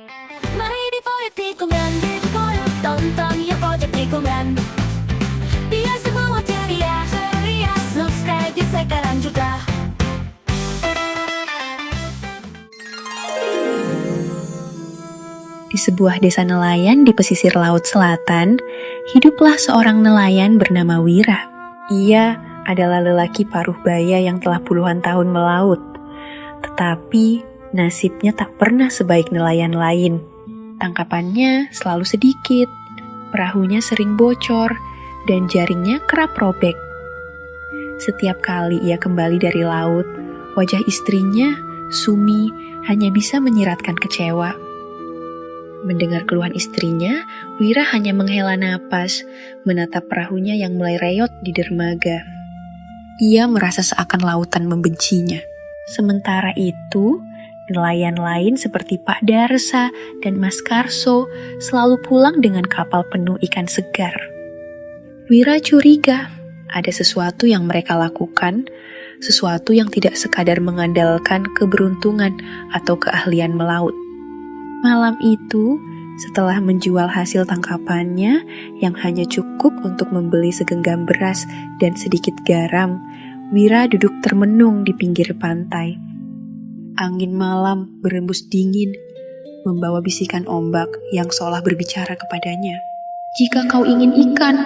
Mari di Pojok Tikungan, tonton ya Pojok Tikungan. Biar semua ceria, subscribe di sekarang juga. Di sebuah desa nelayan di pesisir laut selatan, hiduplah seorang nelayan bernama Wira. Ia adalah lelaki paruh baya yang telah puluhan tahun melaut. Tetapi nasibnya tak pernah sebaik nelayan lain. Tangkapannya selalu sedikit, perahunya sering bocor, dan jaringnya kerap robek. Setiap kali ia kembali dari laut, wajah istrinya, Sumi, hanya bisa menyiratkan kecewa. Mendengar keluhan istrinya, Wira hanya menghela napas, menatap perahunya yang mulai reyot di dermaga. Ia merasa seakan lautan membencinya. Sementara itu, nelayan lain seperti Pak Darsa dan Mas Karso selalu pulang dengan kapal penuh ikan segar. Wira curiga, ada sesuatu yang mereka lakukan, sesuatu yang tidak sekadar mengandalkan keberuntungan atau keahlian melaut. Malam itu, setelah menjual hasil tangkapannya yang hanya cukup untuk membeli segenggam beras dan sedikit garam, Wira duduk termenung di pinggir pantai. Angin malam berembus dingin, membawa bisikan ombak yang seolah berbicara kepadanya. "Jika kau ingin ikan,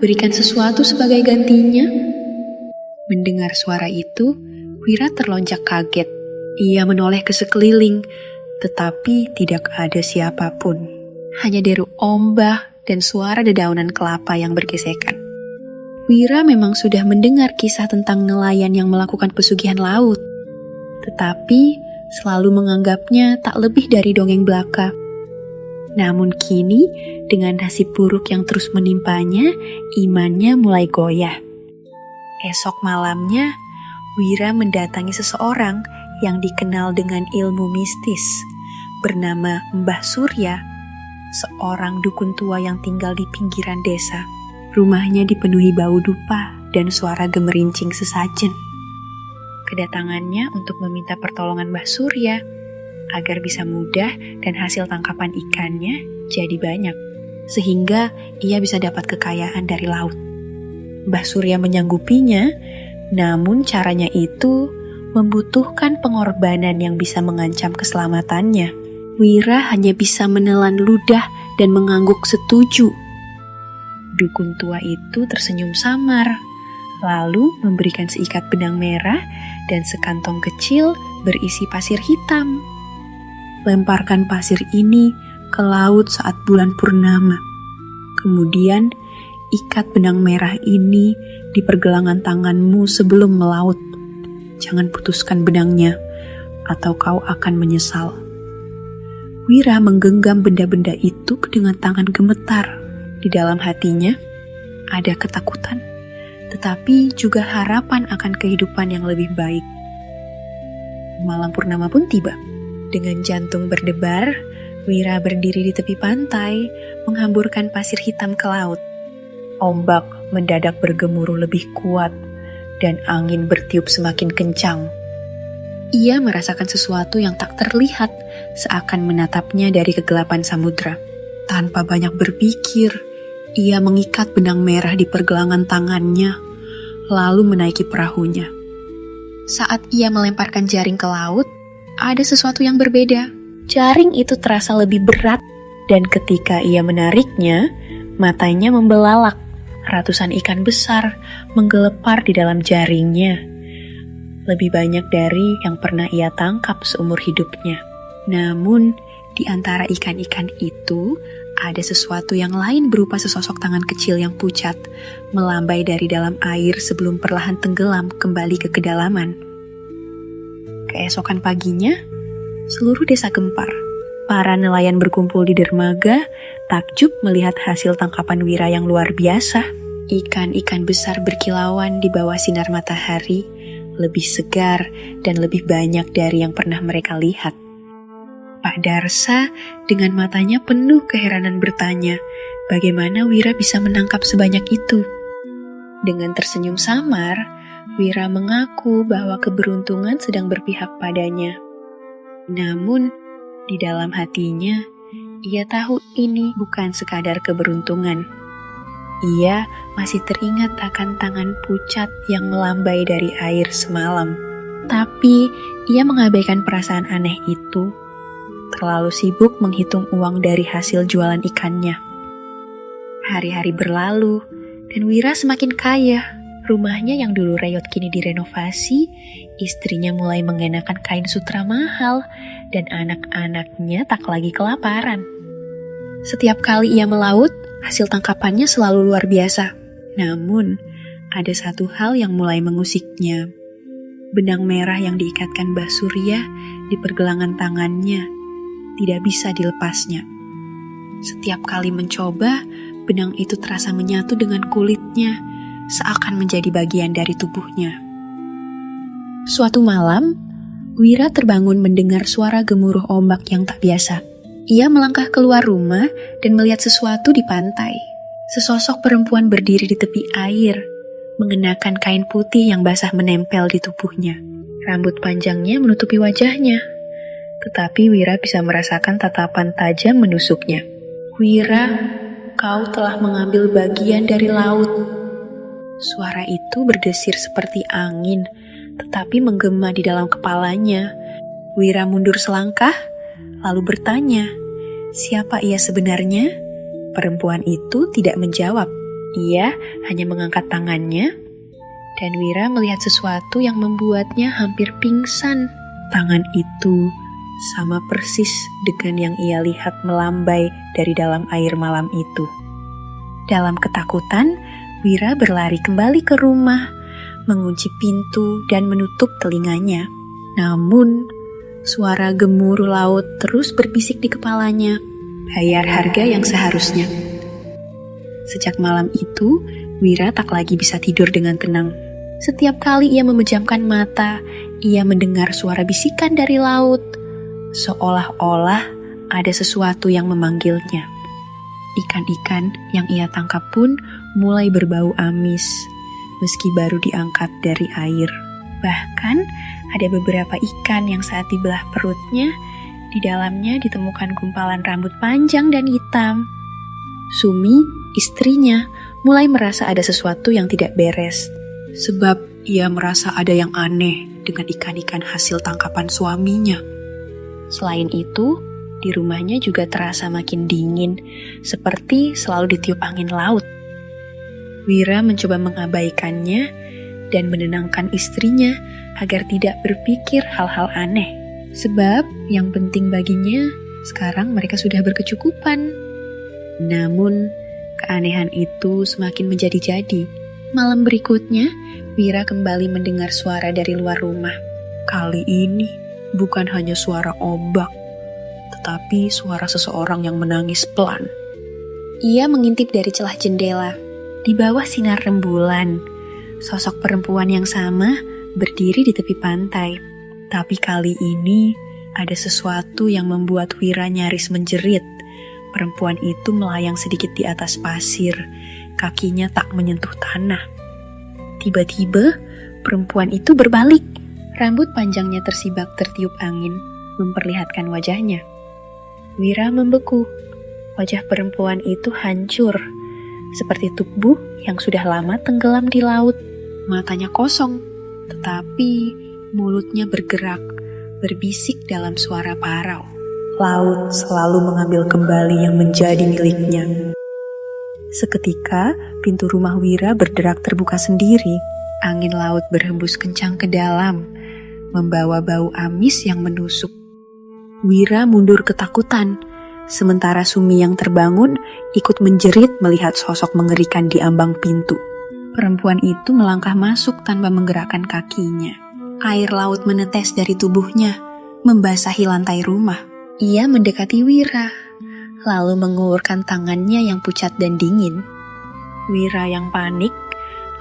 berikan sesuatu sebagai gantinya." Mendengar suara itu, Wira terlonjak kaget. Ia menoleh ke sekeliling, tetapi tidak ada siapapun. Hanya deru ombak dan suara dedaunan kelapa yang bergesekan. Wira memang sudah mendengar kisah tentang nelayan yang melakukan pesugihan laut, tetapi selalu menganggapnya tak lebih dari dongeng belaka. Namun kini, dengan nasib buruk yang terus menimpanya, imannya mulai goyah. Esok malamnya, Wira mendatangi seseorang yang dikenal dengan ilmu mistis, bernama Mbah Surya, seorang dukun tua yang tinggal di pinggiran desa. Rumahnya dipenuhi bau dupa dan suara gemerincing sesajen. Kedatangannya untuk meminta pertolongan Mbah Surya agar bisa mudah dan hasil tangkapan ikannya jadi banyak, sehingga ia bisa dapat kekayaan dari laut. Mbah Surya menyanggupinya, namun caranya itu membutuhkan pengorbanan yang bisa mengancam keselamatannya. Wira hanya bisa menelan ludah dan mengangguk setuju. Dukun tua itu tersenyum samar, lalu memberikan seikat benang merah dan sekantong kecil berisi pasir hitam. Lemparkan pasir ini ke laut saat bulan purnama. Kemudian, ikat benang merah ini di pergelangan tanganmu sebelum melaut. Jangan putuskan benangnya, atau kau akan menyesal. Wira menggenggam benda-benda itu dengan tangan gemetar. Di dalam hatinya, ada ketakutan, tetapi juga harapan akan kehidupan yang lebih baik. Malam purnama pun tiba. Dengan jantung berdebar, Wira berdiri di tepi pantai, menghamburkan pasir hitam ke laut. Ombak mendadak bergemuruh lebih kuat, dan angin bertiup semakin kencang. Ia merasakan sesuatu yang tak terlihat, seakan menatapnya dari kegelapan samudra. Tanpa banyak berpikir, ia mengikat benang merah di pergelangan tangannya, lalu menaiki perahunya. Saat ia melemparkan jaring ke laut, ada sesuatu yang berbeda. Jaring itu terasa lebih berat, dan ketika ia menariknya, matanya membelalak. Ratusan ikan besar menggelepar di dalam jaringnya. Lebih banyak dari yang pernah ia tangkap seumur hidupnya. Namun, di antara ikan-ikan itu, ada sesuatu yang lain berupa sesosok tangan kecil yang pucat, melambai dari dalam air sebelum perlahan tenggelam kembali ke kedalaman. Keesokan paginya, seluruh desa gempar. Para nelayan berkumpul di dermaga, takjub melihat hasil tangkapan Wira yang luar biasa. Ikan-ikan besar berkilauan di bawah sinar matahari, lebih segar dan lebih banyak dari yang pernah mereka lihat. Pak Darsa dengan matanya penuh keheranan bertanya, bagaimana Wira bisa menangkap sebanyak itu? Dengan tersenyum samar, Wira mengaku bahwa keberuntungan sedang berpihak padanya. Namun, Di dalam hatinya, ia tahu ini bukan sekadar keberuntungan. Ia masih teringat akan tangan pucat yang melambai dari air semalam. Tapi ia mengabaikan perasaan aneh itu, terlalu sibuk menghitung uang dari hasil jualan ikannya. Hari-hari berlalu, dan Wira semakin kaya. Rumahnya yang dulu reot kini direnovasi, istrinya mulai mengenakan kain sutra mahal, dan anak-anaknya tak lagi kelaparan. Setiap kali ia melaut, hasil tangkapannya selalu luar biasa. Namun, ada satu hal yang mulai mengusiknya. Benang merah yang diikatkan Mbah Surya di pergelangan tangannya tidak bisa dilepasnya. Setiap kali mencoba, benang itu terasa menyatu dengan kulitnya, seakan menjadi bagian dari tubuhnya. Suatu malam, Wira terbangun mendengar suara gemuruh ombak yang tak biasa. Ia melangkah keluar rumah dan melihat sesuatu di pantai. Sesosok perempuan berdiri di tepi air, mengenakan kain putih yang basah menempel di tubuhnya. Rambut panjangnya menutupi wajahnya, tetapi Wira bisa merasakan tatapan tajam menusuknya. "Wira, kau telah mengambil bagian dari laut." Suara itu berdesir seperti angin, tetapi menggema di dalam kepalanya. Wira mundur selangkah, lalu bertanya, siapa ia sebenarnya? Perempuan itu tidak menjawab. Ia hanya mengangkat tangannya, dan Wira melihat sesuatu yang membuatnya hampir pingsan. Tangan itu sama persis dengan yang ia lihat melambai dari dalam air malam itu. Dalam ketakutan, Wira berlari kembali ke rumah, mengunci pintu dan menutup telinganya. Namun, suara gemuruh laut terus berbisik di kepalanya, bayar harga yang seharusnya. Sejak malam itu, Wira tak lagi bisa tidur dengan tenang. Setiap kali ia memejamkan mata, ia mendengar suara bisikan dari laut, seolah-olah ada sesuatu yang memanggilnya. Ikan-ikan yang ia tangkap pun mulai berbau amis, meski baru diangkat dari air. Bahkan ada beberapa ikan yang saat dibelah perutnya, di dalamnya ditemukan gumpalan rambut panjang dan hitam. Sumi, istrinya, mulai merasa ada sesuatu yang tidak beres, sebab ia merasa ada yang aneh dengan ikan-ikan hasil tangkapan suaminya. Selain itu, di rumahnya juga terasa makin dingin, seperti selalu ditiup angin laut. Wira mencoba mengabaikannya dan menenangkan istrinya agar tidak berpikir hal-hal aneh. Sebab yang penting baginya, sekarang mereka sudah berkecukupan. Namun, keanehan itu semakin menjadi-jadi. Malam berikutnya, Wira kembali mendengar suara dari luar rumah. Kali ini, bukan hanya suara ombak, tetapi suara seseorang yang menangis pelan. Ia mengintip dari celah jendela. Di bawah sinar rembulan, sosok perempuan yang sama berdiri di tepi pantai. Tapi kali ini, ada sesuatu yang membuat Wira nyaris menjerit. Perempuan itu melayang sedikit di atas pasir, kakinya tak menyentuh tanah. Tiba-tiba, perempuan itu berbalik. Rambut panjangnya tersibak tertiup angin, memperlihatkan wajahnya. Wira membeku. Wajah perempuan itu hancur, seperti tubuh yang sudah lama tenggelam di laut. Matanya kosong, tetapi mulutnya bergerak, berbisik dalam suara parau. Laut selalu mengambil kembali yang menjadi miliknya. Seketika, pintu rumah Wira berderak terbuka sendiri. Angin laut berhembus kencang ke dalam, membawa bau amis yang menusuk. Wira mundur ketakutan, sementara Sumi yang terbangun ikut menjerit melihat sosok mengerikan di ambang pintu. Perempuan itu melangkah masuk tanpa menggerakkan kakinya. Air laut menetes dari tubuhnya, membasahi lantai rumah. Ia mendekati Wira, lalu mengulurkan tangannya yang pucat dan dingin. Wira yang panik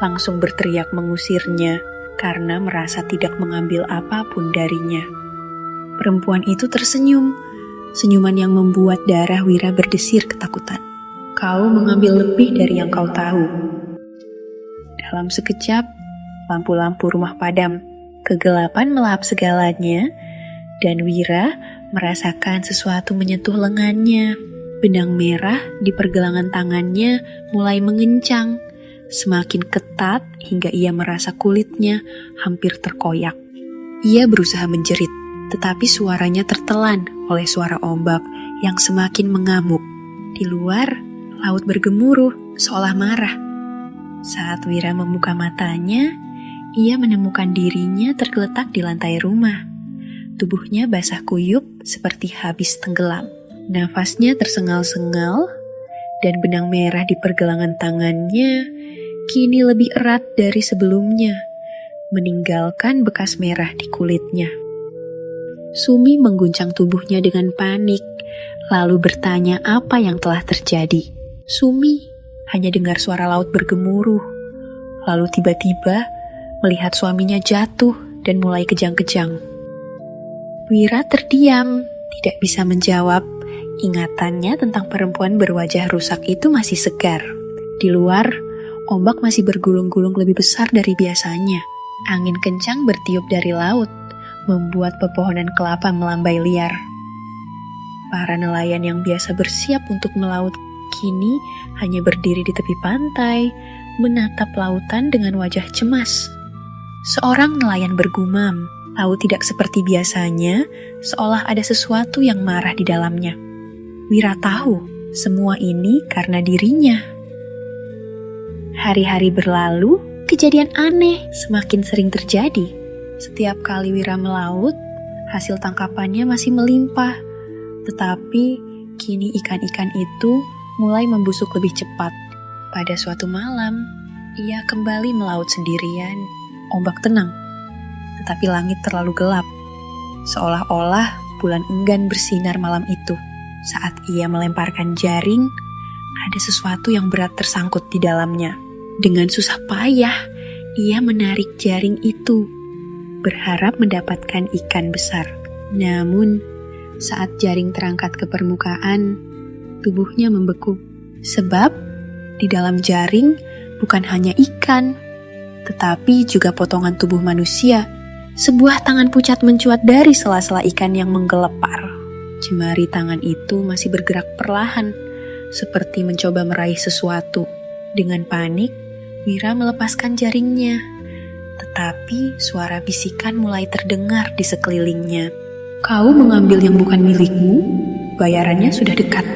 langsung berteriak mengusirnya karena merasa tidak mengambil apapun darinya. Perempuan itu tersenyum, senyuman yang membuat darah Wira berdesir ketakutan. Kau mengambil lebih dari yang kau tahu. Dalam sekejap, lampu-lampu rumah padam. Kegelapan melahap segalanya, dan Wira merasakan sesuatu menyentuh lengannya. Benang merah di pergelangan tangannya mulai mengencang, semakin ketat hingga ia merasa kulitnya hampir terkoyak. Ia berusaha menjerit, tetapi suaranya tertelan oleh suara ombak yang semakin mengamuk. Di luar, laut bergemuruh seolah marah. Saat Wira membuka matanya, ia menemukan dirinya tergeletak di lantai rumah. Tubuhnya basah kuyup seperti habis tenggelam. Nafasnya tersengal-sengal, dan benang merah di pergelangan tangannya kini lebih erat dari sebelumnya, meninggalkan bekas merah di kulitnya. Sumi mengguncang tubuhnya dengan panik, lalu bertanya apa yang telah terjadi. Sumi hanya dengar suara laut bergemuruh, lalu tiba-tiba melihat suaminya jatuh dan mulai kejang-kejang. Wira terdiam, tidak bisa menjawab. Ingatannya tentang perempuan berwajah rusak itu masih segar. Di luar, ombak masih bergulung-gulung lebih besar dari biasanya. Angin kencang bertiup dari laut, membuat pepohonan kelapa melambai liar. Para nelayan yang biasa bersiap untuk melaut kini hanya berdiri di tepi pantai, menatap lautan dengan wajah cemas. Seorang nelayan bergumam, laut tidak seperti biasanya, seolah ada sesuatu yang marah di dalamnya. Wira tahu, semua ini karena dirinya. Hari-hari berlalu, kejadian aneh semakin sering terjadi. Setiap kali Wira melaut, hasil tangkapannya masih melimpah. Tetapi, kini ikan-ikan itu mulai membusuk lebih cepat. Pada suatu malam, ia kembali melaut sendirian. Ombak tenang, tetapi langit terlalu gelap. Seolah-olah bulan enggan bersinar malam itu. Saat ia melemparkan jaring, ada sesuatu yang berat tersangkut di dalamnya. Dengan susah payah, ia menarik jaring itu, berharap mendapatkan ikan besar. Namun, saat jaring terangkat ke permukaan, tubuhnya membeku. Sebab, di dalam jaring bukan hanya ikan, tetapi juga potongan tubuh manusia. Sebuah tangan pucat mencuat dari sela-sela ikan yang menggelepar. Jemari tangan itu masih bergerak perlahan, seperti mencoba meraih sesuatu. Dengan panik, Wira melepaskan jaringnya. Tetapi suara bisikan mulai terdengar di sekelilingnya. "Kau mengambil yang bukan milikmu, bayarannya sudah dekat."